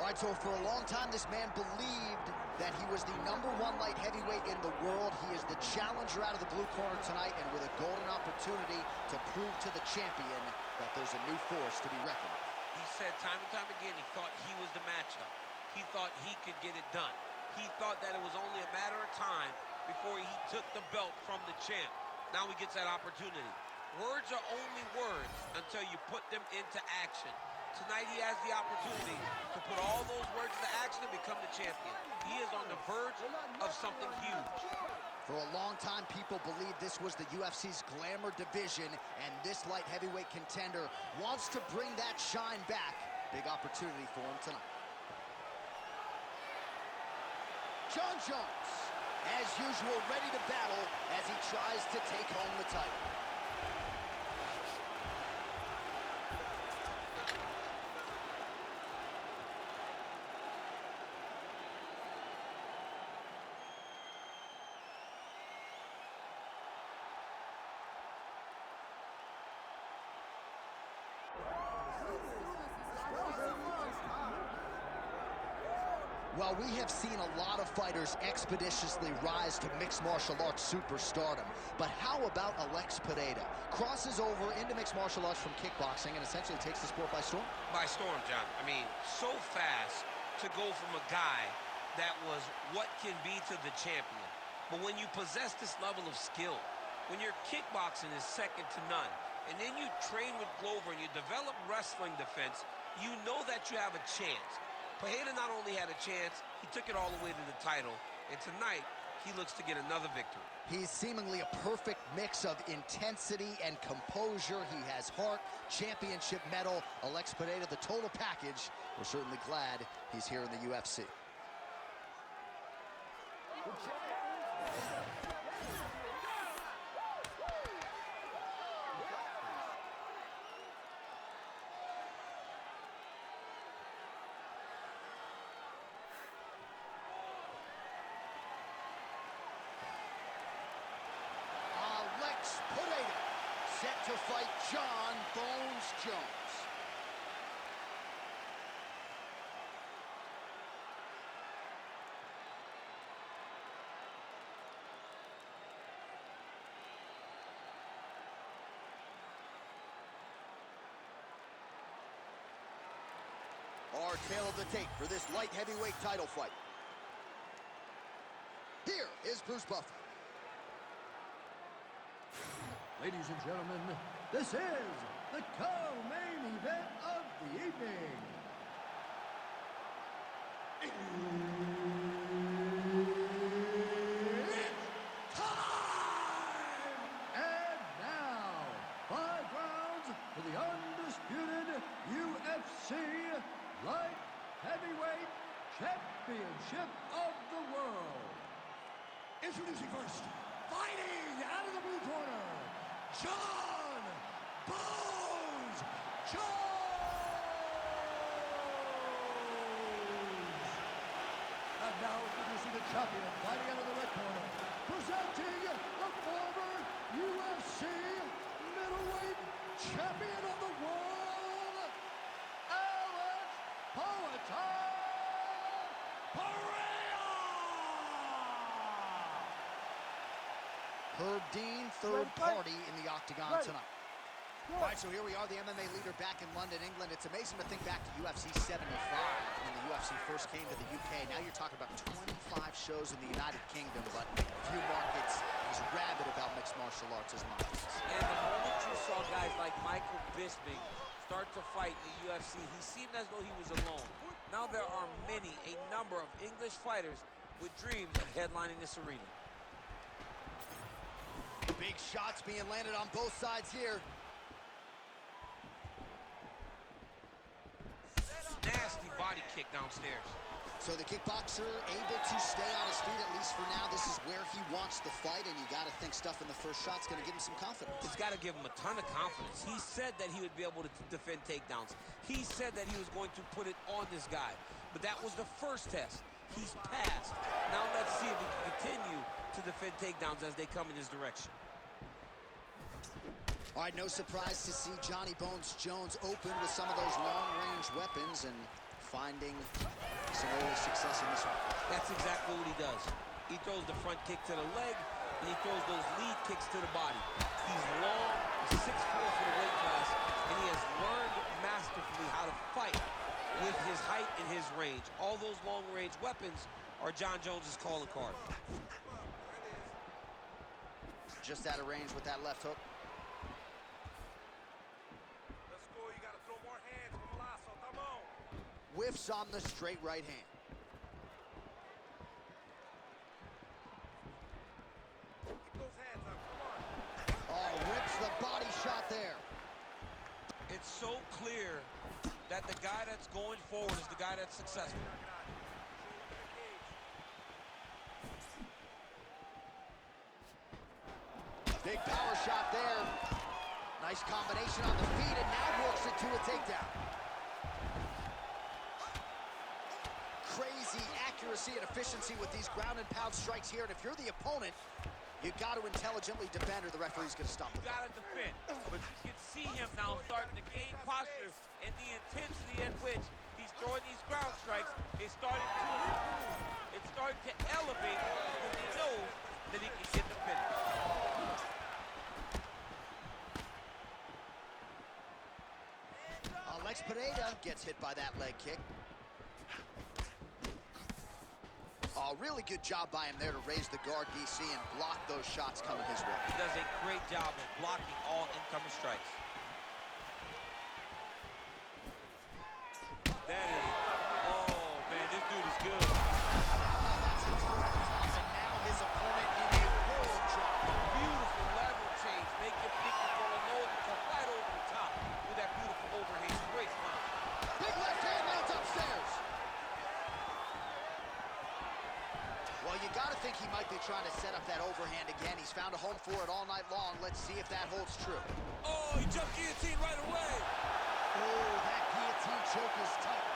All right, so for a long time, this man believed that he was the #1 light heavyweight in the world. He is the challenger out of the blue corner tonight, and with a golden opportunity to prove to the champion that there's a new force to be reckoned with. He said time and time again he thought he was the matchup. He thought he could get it done. He thought that it was only a matter of time before he took the belt from the champ. Now he gets that opportunity. Words are only words until you put them into action. Tonight he has the opportunity to put all those words into action and become the champion. He is on the verge of something huge. For a long time, people believed this was the UFC's glamour division, and this light heavyweight contender wants to bring that shine back. Big opportunity for him tonight. Jon Jones, as usual, ready to battle as he tries to take home the title. Well, we have seen a lot of fighters expeditiously rise to mixed martial arts superstardom. But how about Alex Pereira? Crosses over into mixed martial arts from kickboxing and essentially takes the sport by storm? By storm, John. I mean, so fast to go from a guy that was what can be to the champion. But when you possess this level of skill, when your kickboxing is second to none, and then you train with Glover and you develop wrestling defense, you know that you have a chance. Pereira not only had a chance, he took it all the way to the title, and tonight, he looks to get another victory. He's seemingly a perfect mix of intensity and composure. He has heart, championship medal. Alex Pereira, the total package. We're certainly glad he's here in the UFC. Perria, set to fight Jon Bones Jones. Our tale of the tape for this light heavyweight title fight. Here is Bruce Buffer. Ladies and gentlemen, this is the co-main event of the evening. It's time! And now, 5 rounds for the undisputed UFC Light Heavyweight Championship of the world. Introducing first, fighting out of the blue corner, Jon Bones Jones! And now introducing the champion, fighting out of the red corner, presenting the former UFC middleweight champion of the world, Alex Perria! Herb Dean, third party in the octagon tonight. All right, so here we are, the MMA leader back in London, England. It's amazing to think back to UFC 75 when the UFC first came to the UK. Now you're talking about 25 shows in the United Kingdom, but few markets as rabid about mixed martial arts as mine. And the moment you saw guys like Michael Bisping start to fight in the UFC, he seemed as though he was alone. Now there are a number of English fighters with dreams of headlining this arena. Big shots being landed on both sides here. Nasty body kick downstairs. So the kickboxer able to stay on his feet, at least for now. This is where he wants to fight, and you got to think stuff in the first shot's going to give him some confidence. It's got to give him a ton of confidence. He said that he would be able to defend takedowns. He said that he was going to put it on this guy. But that was the first test. He's passed. Now let's see if he can continue to defend takedowns as they come in his direction. All right, no surprise to see Johnny Bones Jones open with some of those long-range weapons and finding some early success in this one. That's exactly what he does. He throws the front kick to the leg, and he throws those lead kicks to the body. He's long, he's 6'4" for the weight class, and he has learned masterfully how to fight with his height and his range. All those long-range weapons are John Jones's calling card. Just out of range with that left hook. Let's go. You gotta throw more hands. Golazo, come on. Whiffs on the straight right hand. Keep those hands up. Come on. Oh, rips the body shot there. It's so clear that the guy that's going forward is the guy that's successful. Big power shot there. Nice combination on the feet, and now works it to a takedown. Crazy accuracy and efficiency with these ground and pound strikes here, and if you're the opponent, you got to intelligently defend or the referee's going to stop You it. got to defend, but you can see him now starting to gain posture, and the intensity at which he's throwing these ground strikes is starting to improve. It's starting to elevate because he knows that he can get the finish. Perria gets hit by that leg kick. Oh, really good job by him there to raise the guard, DC, and block those shots coming his way. He does a great job of blocking all incoming strikes. That is, oh man, this dude is good. That's his first top, and now his opponent in a world drop. Beautiful level change. Make you think you're going low and come right over the top with that beautiful overhand. Great punch. Big left hand mounts upstairs. Well, you got to think he might be trying to set up that overhand again. He's found a home for it all night long. Let's see if that holds true. Oh, he jumped guillotine right away. Oh, that guillotine choke is tight.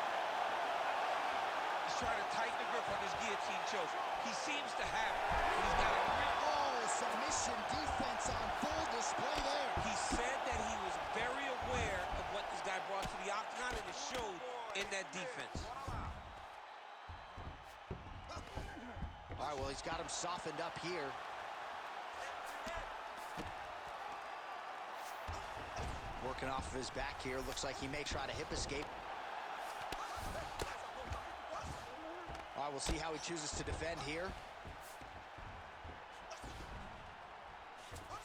He's trying to tighten the grip on this guillotine choke. He seems to have it. He's got a grip. Oh, submission defense on full display there. He said that he was very aware of what this guy brought to the octagon, and it showed in that defense. All right, well, he's got him softened up here. Working off of his back here. Looks like he may try to hip escape. All right, we'll see how he chooses to defend here.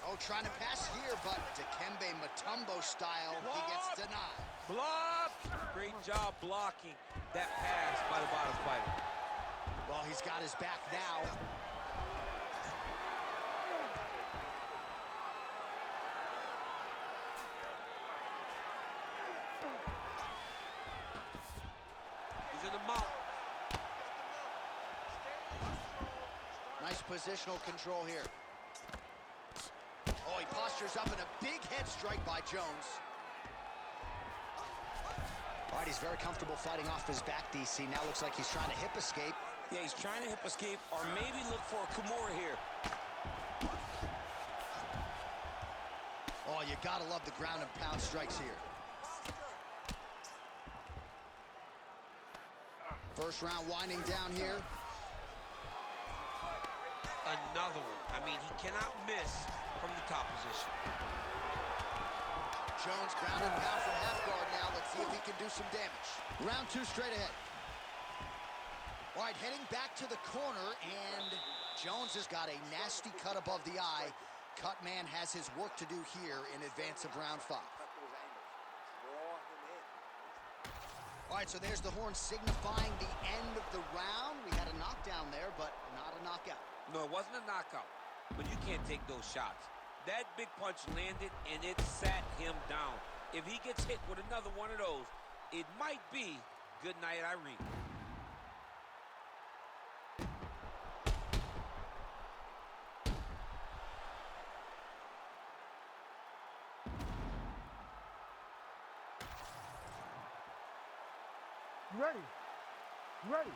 Oh, trying to pass here, but Dikembe Mutombo style, he gets denied. Block! Great job blocking that pass by the bottom fighter. Well, he's got his back now. He's in the mount. Nice positional control here. Oh, he postures up in a big head strike by Jones. All right, he's very comfortable fighting off his back, DC. Now looks like he's trying to hip escape. Yeah, he's trying to hip escape or maybe look for a Kimura here. Oh, you gotta love the ground and pound strikes here. First round winding down here. Another one. I mean, he cannot miss from the top position. Jones ground and pound from half guard now. Let's see if he can do some damage. Round two straight ahead. All right, heading back to the corner, and Jones has got a nasty cut above the eye. Cut man has his work to do here in advance of round 5. All right, so there's the horn signifying the end of the round. We had a knockdown there, but not a knockout. No, it wasn't a knockout, but you can't take those shots. That big punch landed, and it sat him down. If he gets hit with another one of those, it might be good night, Irene. You ready? You ready?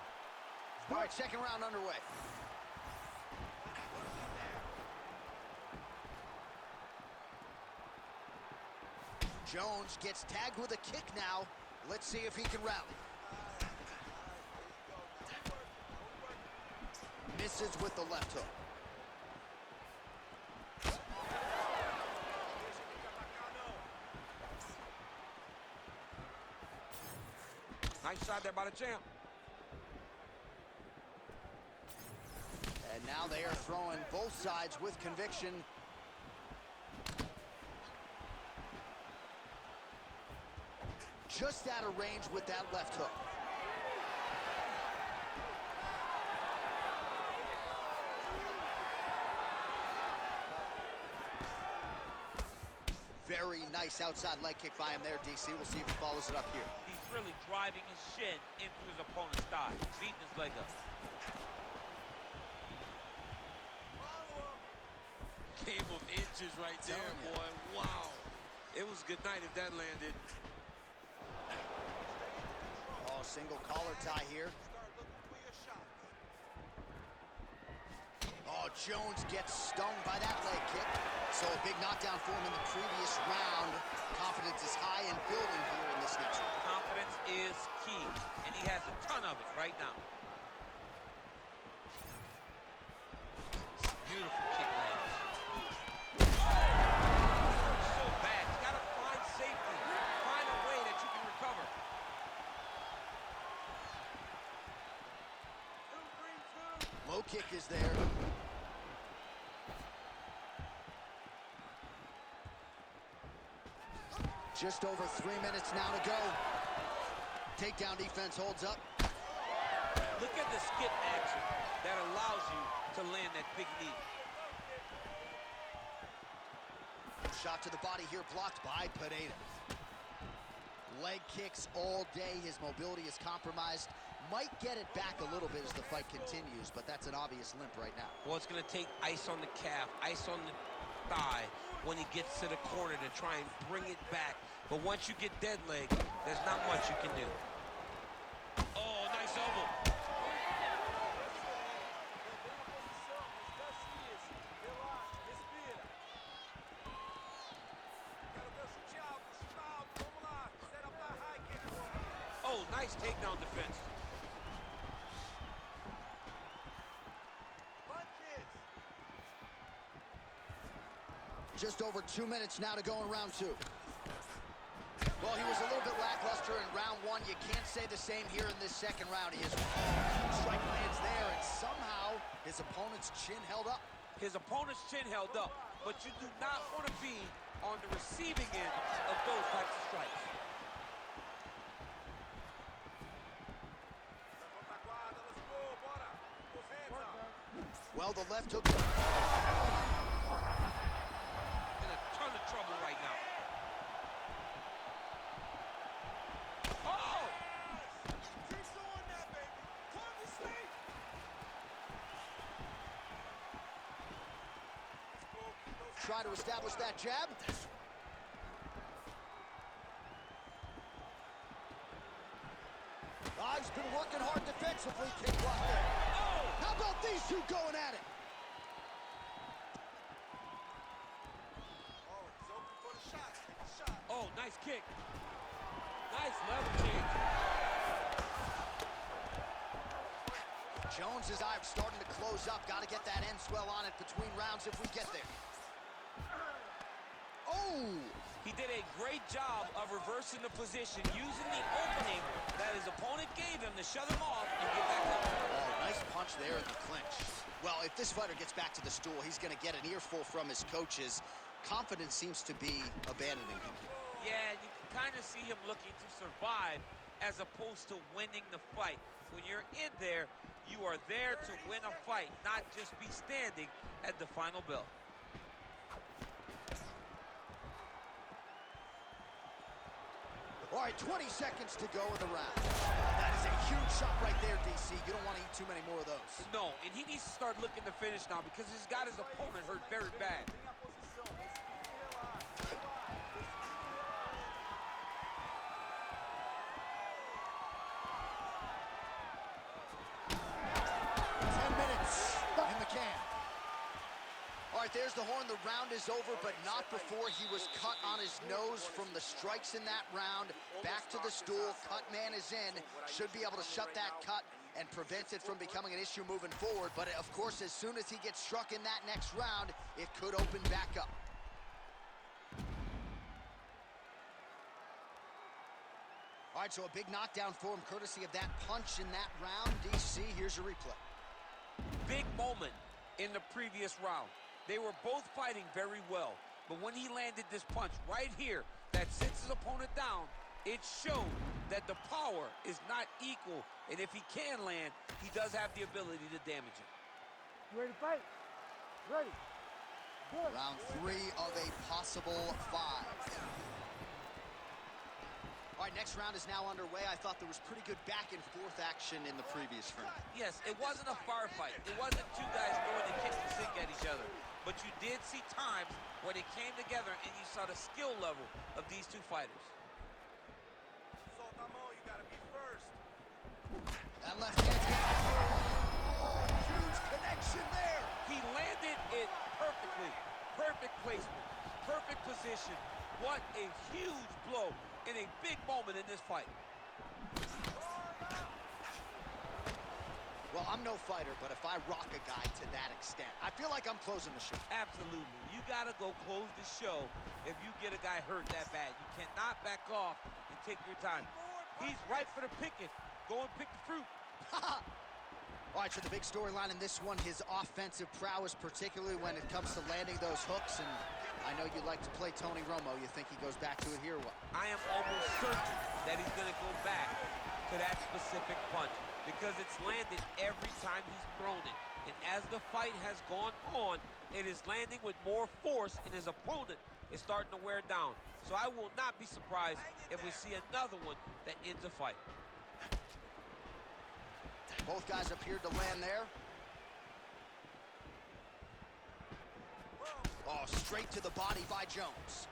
All right, second round underway. Jones gets tagged with a kick now. Let's see if he can rally. misses with the left hook. Nice shot there by the champ. And now they are throwing both sides with conviction. Just out of range with that left hook. Very nice outside leg kick by him there, DC. We'll see if he follows it up here. He's really driving his shin into his opponent's thigh, beating his leg up. Game of inches right there, boy. Wow. It was good night if that landed. Oh, single collar tie here. Oh, Jones gets stung by that leg kick. So a big knockdown for him in the previous round. Confidence is high and building here in this next round. Confidence is key, and he has a ton of it right now. Beautiful kick lands. So bad. You gotta find safety. Find a way that you can recover. Low kick is there. Just over 3 minutes now to go. Takedown defense holds up. Look at the skip action that allows you to land that big knee. Shot to the body here, blocked by Perria. Leg kicks all day. His mobility is compromised. Might get it back a little bit as the fight continues, but that's an obvious limp right now. Well, it's going to take ice on the calf, ice on the thigh when he gets to the corner to try and bring it back. But once you get dead leg, there's not much you can do. Oh, nice elbow. Oh, nice takedown defense. Just over 2 minutes now to go in round two. Well, he was a little bit lackluster in round one. You can't say the same here in this second round. He is strike lands there, and somehow his opponent's chin held up. His opponent's chin held up, but you do not want to be on the receiving end of those types of strikes. Well, the left hook. In a ton of trouble right now. Oh! Try to establish that jab. He's been working hard defensively. Kick block there. Oh! How about these two going at it? Oh, nice kick. Nice level change. Jones's eye starting to close up. Got to get that end swell on it between rounds if we get there. Oh! He did a great job of reversing the position, using the opening that his opponent gave him to shut him off and get back up. Oh, nice punch there in the clinch. Well, if this fighter gets back to the stool, he's going to get an earful from his coaches. Confidence seems to be abandoning him. Yeah, you can kind of see him looking to survive as opposed to winning the fight. When you're in there, you are there to win a fight, not just be standing at the final bell. All right, 20 seconds to go in the round. That is a huge shot right there, DC. You don't want to eat too many more of those. No, and he needs to start looking to finish now because he's got his opponent hurt very bad. All right, there's the horn. The round is over, but not before he was cut on his nose from the strikes in that round. Back to the stool. Cut man is in. Should be able to shut that cut and prevents it from becoming an issue moving forward. But of course, as soon as he gets struck in that next round, it could open back up. All right, so a big knockdown for him, courtesy of that punch in that round. DC, here's your replay. Big moment in the previous round. They were both fighting very well, but when he landed this punch right here that sits his opponent down, it showed that the power is not equal, and if he can land, he does have the ability to damage it. You ready to fight? Ready. Good. Round 3 of a possible 5. All right, next round is now underway. I thought there was pretty good back and forth action in the previous round. Yes, it wasn't a firefight. It wasn't two guys throwing the kick and sink at each other. But you did see times when it came together and you saw the skill level of these two fighters. Solta a mão, you gotta be first. That left hand's got huge connection there. He landed it perfectly. Perfect placement. Perfect position. What a huge blow in a big moment in this fight. Well, I'm no fighter, but if I rock a guy to that extent, I feel like I'm closing the show. Absolutely. You got to go close the show if you get a guy hurt that bad. You cannot back off and take your time. He's right for the picking. Go and pick the fruit. All right, so the big storyline in this one, his offensive prowess, particularly when it comes to landing those hooks. And I know you like to play Tony Romo. You think he goes back to it here or what? I am almost certain that he's going to go back to that specific punch because it's landed every time he's thrown it. And as the fight has gone on, it is landing with more force, and his opponent is starting to wear down. So I will not be surprised if we see another one that ends the fight. Both guys appeared to land there. Oh, straight to the body by Jones.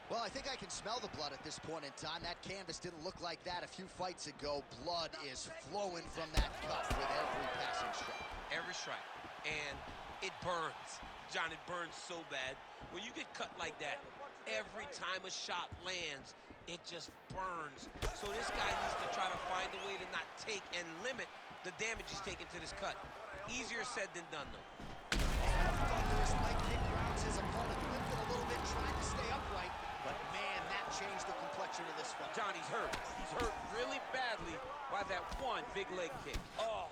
Well, I think I can smell the blood at this point in time. That canvas didn't look like that a few fights ago. Blood is flowing from that cut with every passing strike. Every strike. And it burns. John, it burns so bad. When you get cut like that, every time a shot lands, it just burns. So this guy needs to try to find a way to not take and limit the damage he's taken to this cut. Easier said than done, though. Thunderous leg kick grounds his opponent, lifted a little bit, trying to stay upright. But man, that changed the complexion of this fight. Johnny's hurt. He's hurt really badly by that one big leg kick. Oh.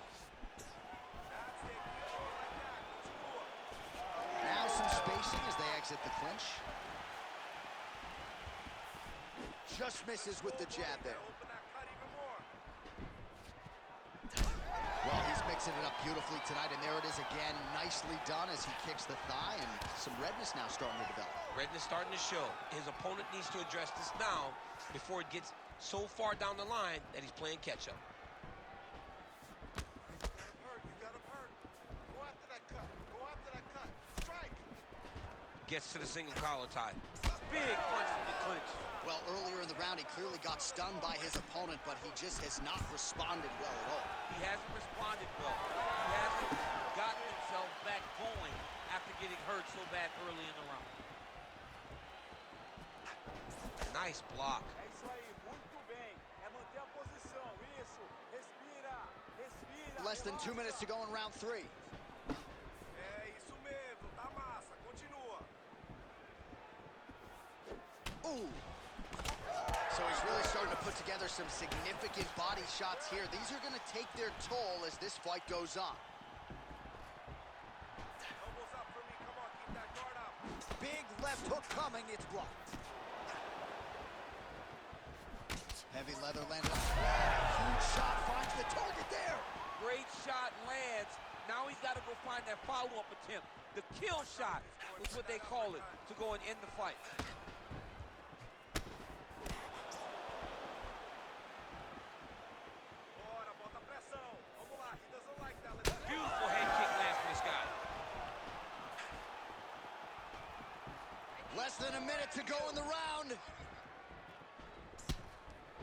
Now some spacing as they exit the clinch. Just misses with the jab there. Open that cut even more. Well, he's mixing it up beautifully tonight, and there it is again. Nicely done as he kicks the thigh, and some redness now starting to develop. Redness starting to show. His opponent needs to address this now before it gets so far down the line that he's playing catch-up. Hurt, you got him hurt. Go after that cut. Go after that cut. Strike. Gets to the single collar tie. Big punch from the clinch. Well, earlier in the round, he clearly got stunned by his opponent, but he just has not responded well at all. He hasn't responded well. He hasn't gotten himself back going after getting hurt so bad early in the round. Nice block. É isso aí, muito bem. É manter a posição, isso. Respira, respira. Less than 2 minutes to go in round 3. É isso mesmo. Tá massa. Continua. Ooh. So he's really starting to put together some significant body shots here. These are going to take their toll as this fight goes on. Elbows up for me. Come on, keep that guard up. Big left hook coming. It's blocked. Heavy leather landed on square. Huge shot finds the target there. Great shot lands. Now he's got to go find that follow-up attempt. The kill shot is what they call it to go and end the fight. Bora, bota pressão. Vamos lá. He doesn't like that. Let's go. Beautiful head kick lands from this guy. Less than a minute to go in the round.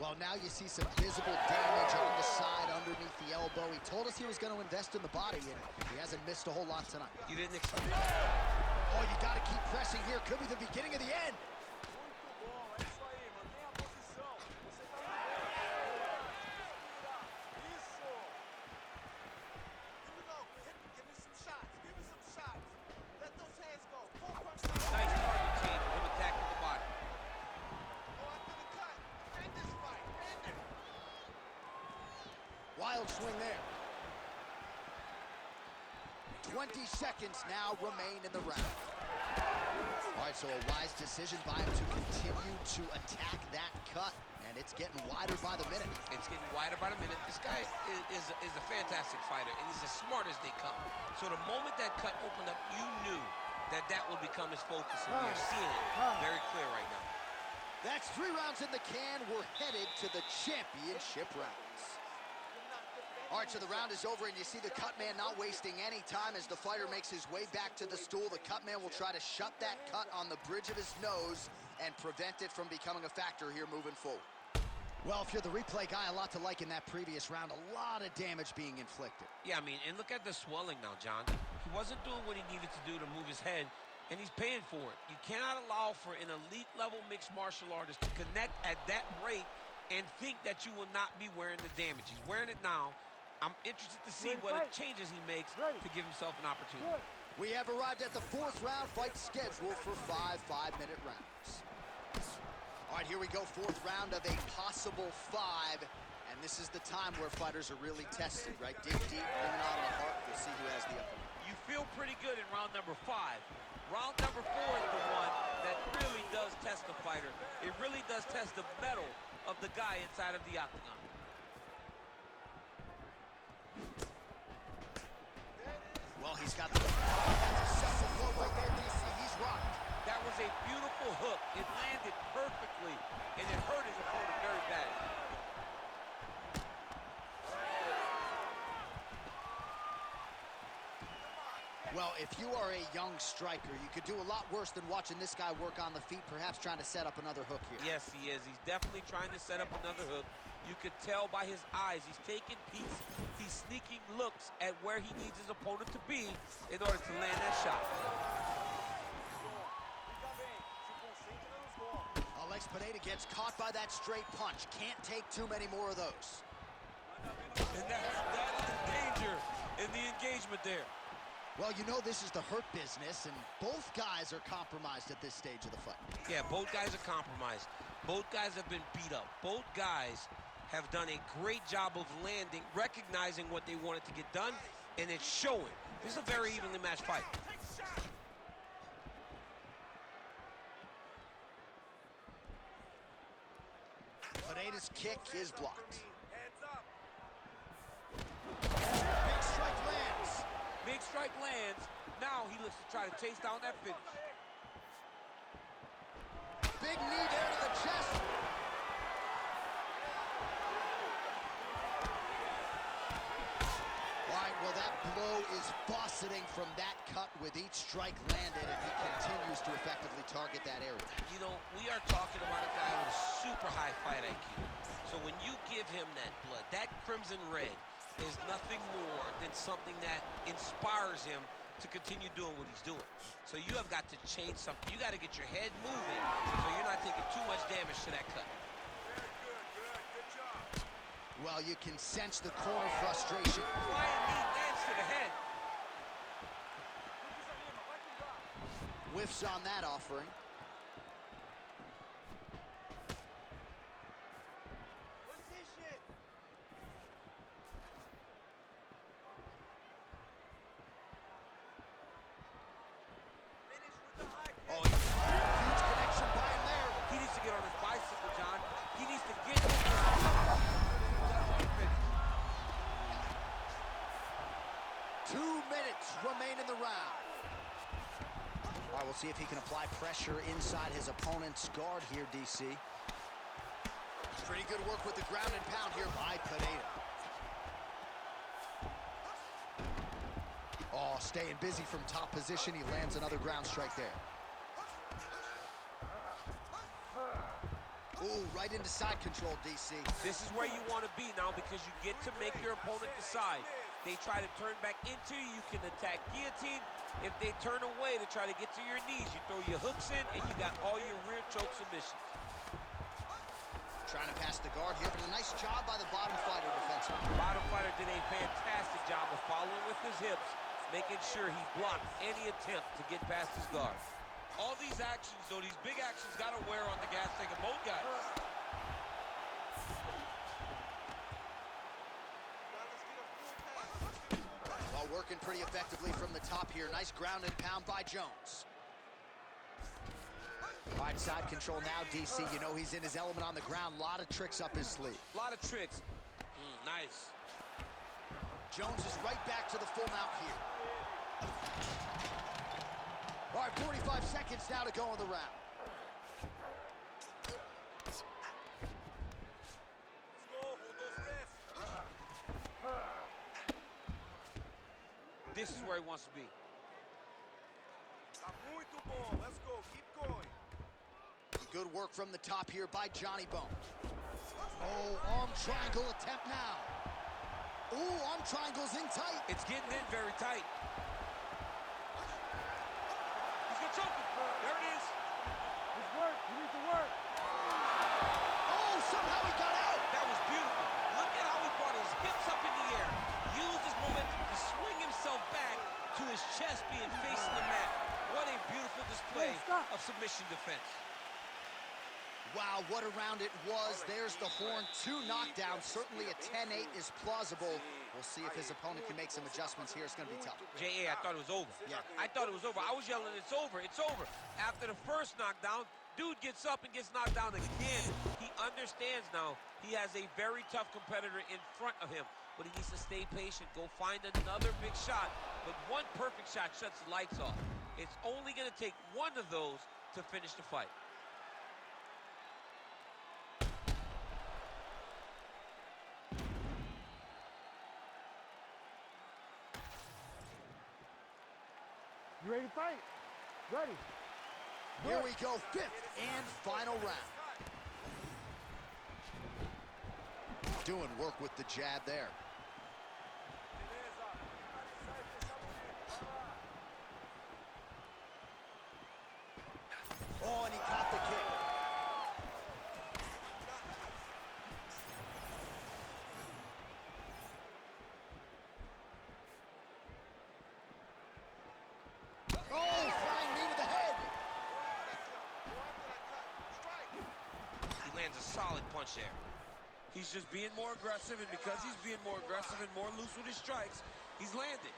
Well, now you see some visible damage on the side underneath the elbow. He told us he was going to invest in the body, and he hasn't missed a whole lot tonight. You didn't expect Oh, you got to keep pressing here. Could be the beginning of the end. Muito bom, é isso aí, mantenha a posição. Você tá no bom. Respira, isso. swing there. 20 seconds now remain in the round. All right, so a wise decision by him to continue to attack that cut. And it's getting wider by the minute. It's getting wider by the minute. This guy is a fantastic fighter, and he's as smart as they come. So the moment that cut opened up, you knew that that would become his focus, and you're seeing it very clear right now. That's 3 rounds in the can. We're headed to the championship rounds. All right, so the round is over, and you see the cut man not wasting any time as the fighter makes his way back to the stool. The cut man will try to shut that cut on the bridge of his nose and prevent it from becoming a factor here moving forward. Well, if you're the replay guy, a lot to like in that previous round. A lot of damage being inflicted. Yeah, I mean, and look at the swelling now, John. He wasn't doing what he needed to do to move his head, and he's paying for it. You cannot allow for an elite-level mixed martial artist to connect at that rate and think that you will not be wearing the damage. He's wearing it now. I'm interested to see what changes he makes to give himself an opportunity. We have arrived at the 4th round fight scheduled for 5 5-minute rounds. All right, here we go, 4th round of a possible 5. And this is the time where fighters are really tested, right? Dig deep, bring it on the heart. We'll see who has the upper hand. You feel pretty good in round number 5. Round number 4 is the one that really does test the fighter. It really does test the mettle of the guy inside of the octagon. Well, he's got the... That's a second blow right there, DC. He's rocked. That was a beautiful hook. It landed perfectly, and it hurt his opponent very bad. Well, if you are a young striker, you could do a lot worse than watching this guy work on the feet, perhaps trying to set up another hook here. Yes, he is. He's definitely trying to set up another hook. You could tell by his eyes. He's taking peeks. He's sneaking looks at where he needs his opponent to be in order to land that shot. Alex Pineda gets caught by that straight punch. Can't take too many more of those. And that is the danger in the engagement there. Well, you know this is the hurt business, and both guys are compromised at this stage of the fight. Yeah, both guys are compromised. Both guys have been beat up. Both guys have done a great job of landing, recognizing what they wanted to get done, and it's showing. This is a very evenly matched fight. Pineda's kick is blocked. Heads up. Big strike lands. Big strike lands. Now he looks to try to chase down that finish. Big knee there to the chest. All right, well, that blow is fauceting from that cut with each strike landed, and he continues to effectively target that area. You know, we are talking about a guy with super high fight IQ. So when you give him that blood, that crimson red is nothing more than something that inspires him to continue doing what he's doing. So you have got to change something. You got to get your head moving so you're not taking too much damage to that cut. Good job. Well, you can sense the corner frustration. Flying knee lands to the head. Whiffs on that offering. Position. Finish with the high kick. Oh, huge connection by him there. He needs to get on his bicycle, John. He needs to get his 2 minutes remain in the round. All right, we'll see if he can apply pressure inside his opponent's guard here, DC. Pretty good work with the ground and pound here by Pineda. Oh, staying busy from top position. He lands another ground strike there. Ooh, right into side control, DC. This is where you want to be now because you get to make your opponent decide. They try to turn back into you, you can attack guillotine. If they turn away to try to get to your knees, you throw your hooks in and you got all your rear choke submissions. Trying to pass the guard here, but a nice job by the bottom fighter defensively. Bottom fighter did a fantastic job of following with his hips, making sure he blocked any attempt to get past his guard. All these actions, though, these big actions got to wear on the gas tank of both guys. Now let's get pretty effectively from the top here. Nice ground and pound by Jones. All right, side control now, DC. You know he's in his element on the ground. A lot of tricks up his sleeve. A lot of tricks. Nice. Jones is right back to the full mount here. All right, 45 seconds now to go in the round. This is where he wants to be. Tá muito bom. Let's go. Keep going. Good work from the top here by Johnny Bone. Oh, arm triangle attempt now. Oh, arm triangle's in tight. It's getting in very tight. He's gonna choke him. There it is. It's work. You need to work. Oh, somehow he got out. That was beautiful. Look at how he brought his hips up in the air. Used his momentum to swing himself back to his chest being facing the mat. What a beautiful display of submission defense. Wow, what a round it was. There's the horn. 2 knockdowns. Certainly a 10-8 is plausible. We'll see if his opponent can make some adjustments here. It's going to be tough. J.A., I thought it was over. Yeah. I thought it was over. I was yelling, it's over, it's over. After the first knockdown, dude gets up and gets knocked down again. He understands now he has a very tough competitor in front of him, but he needs to stay patient, go find another big shot. But one perfect shot shuts the lights off. It's only going to take one of those to finish the fight. You ready to fight? Ready. Here we go, 5th and final round. Doing work with the jab there. Oh, and he caught the kick. Oh, flying knee to the head. He lands a solid punch there. He's just being more aggressive, and because he's being more aggressive and more loose with his strikes, he's landing.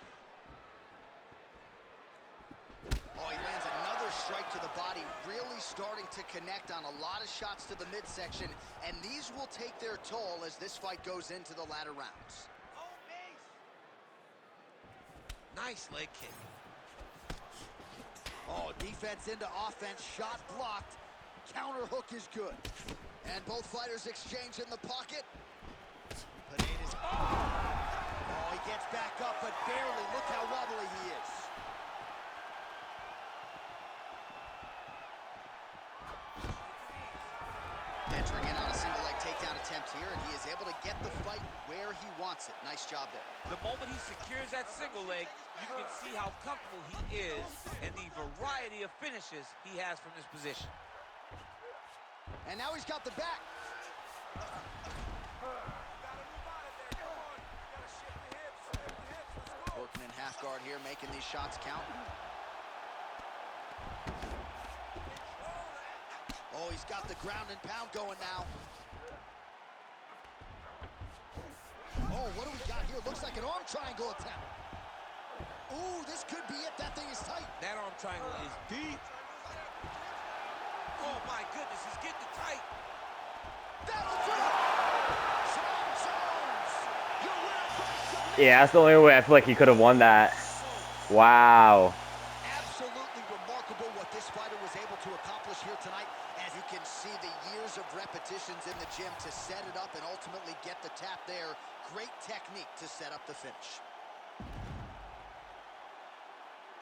Oh, he lands another strike to the body, really starting to connect on a lot of shots to the midsection, and these will take their toll as this fight goes into the latter rounds. Nice leg kick. Oh, defense into offense, shot blocked. Counter hook is good. And both fighters exchange in the pocket. Pineda's, oh, he gets back up, but barely. Look how wobbly he is. Entering in on a single leg takedown attempt here, and he is able to get the fight where he wants it. Nice job there. The moment he secures that single leg, you can see how comfortable he is and the variety of finishes he has from this position. And now he's got the back. Working in half guard here, making these shots count. Oh, he's got the ground and pound going now. Oh, what do we got here? Looks like an arm triangle attempt. Ooh, this could be it. That thing is tight. That arm triangle is deep. Oh my goodness, he's getting it tight. That'll do it. John Jones, your winner by submission. Yeah, that's the only way I feel like he could have won that. Wow. Absolutely remarkable what this fighter was able to accomplish here tonight. As you can see, the years of repetitions in the gym to set it up and ultimately get the tap there. Great technique to set up the finish.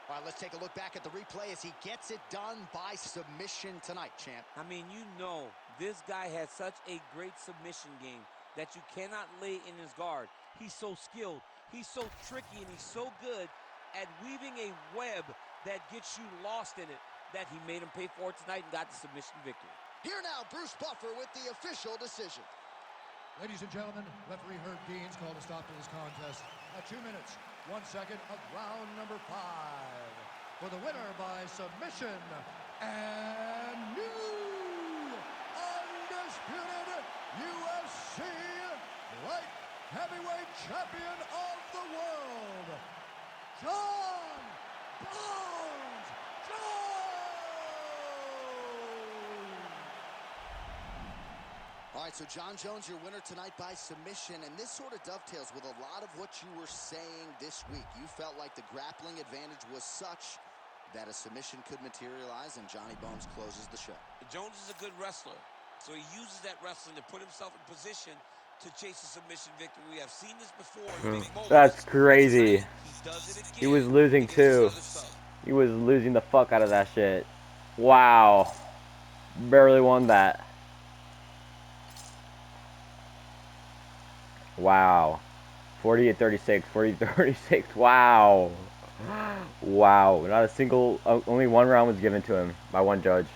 All right, let's take a look back at the replay as he gets it done by submission tonight, champ. I mean, you know, this guy has such a great submission game that you cannot lay in his guard. He's so skilled, he's so tricky, and he's so good at weaving a web that gets you lost in it that he made him pay for it tonight and got the submission victory. Here now, Bruce Buffer with the official decision. Ladies and gentlemen, referee Herb Dean's called a stop to this contest at 2 minutes, 1 second of round number 5. For the winner by submission and new undisputed UFC light heavyweight champion of the world, John Bones Jones! All right, so John Jones, your winner tonight by submission, and this sort of dovetails with a lot of what you were saying this week. You felt like the grappling advantage was such that a submission could materialize, and Johnny Bones closes the show. Jones is a good wrestler, so he uses that wrestling to put himself in position to chase a submission victory. We have seen this before in big moments. That's crazy. Tonight, he does it again. He was losing He gets too. another sub. He was losing the fuck out of that shit. Wow. Barely won that. Wow. 48-36, 40-36. Wow. Wow. Not a single, only one round was given to him by one judge.